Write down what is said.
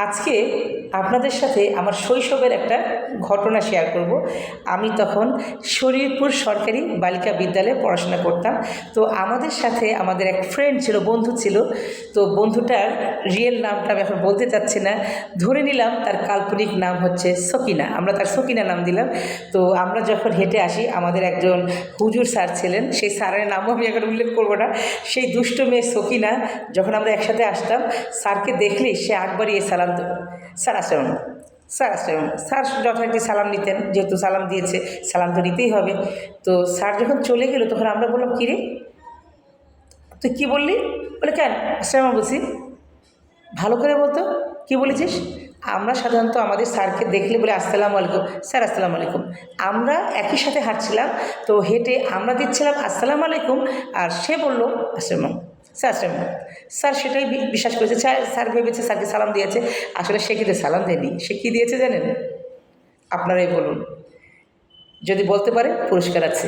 আজকে আপনাদের সাথে আমার শৈশবের একটা ঘটনা শেয়ার করব। আমি তখন শরীয়তপুর সরকারি বালিকা বিদ্যালয়ে পড়াশোনা করতাম। তো আমাদের সাথে আমাদের এক ফ্রেন্ড ছিল, বন্ধু ছিল। তো বন্ধুটার রিয়েল নামটা আমি এখন বলতে চাচ্ছি না, ধরে নিলাম তার কাল্পনিক নাম হচ্ছে সকিনা, আমরা তার সকিনা নাম দিলাম। তো আমরা যখন হেঁটে আসি, আমাদের একজন হুজুর স্যার ছিলেন, সেই স্যারের নামও আমি এখন উল্লেখ করবো না। সেই দুষ্ট মেয়ে সকিনা যখন আমরা একসাথে আসতাম, স্যারকে দেখলেই সে একবারই এই সালাম, স্যার আসসালাম, স্যার আসসালাম। স্যার যথারীতি সালাম নিতেন, যেহেতু সালাম দিয়েছে সালাম তো নিতেই হবে। তো স্যার যখন চলে গেল তখন আমরা বললাম, কী রে তুই কী বললি? বলে, কেন আসসালাম বলছি, ভালো করে বলতো কী বলেছিস। আমরা সাধারণত আমাদের স্যারকে দেখলে বলে আসসালামু আলাইকুম, স্যার আসসালামু আলাইকুম। আমরা একই সাথে হাঁটছিলাম, তো হেঁটে আমরা দিচ্ছিলাম আসসালামু আলাইকুম, আর সে বলল আসসালাম, স্যার আসসালাম। স্যার সেটাই বিশ্বাস করেছে, স্যার ভেবেছে স্যারকে সালাম দিয়েছে। আসলে সে কিন্তু সালাম দেয়নি, সে কী দিয়েছে জানেন? আপনারাই বলুন, যদি বলতে পারে পুরস্কার আছে।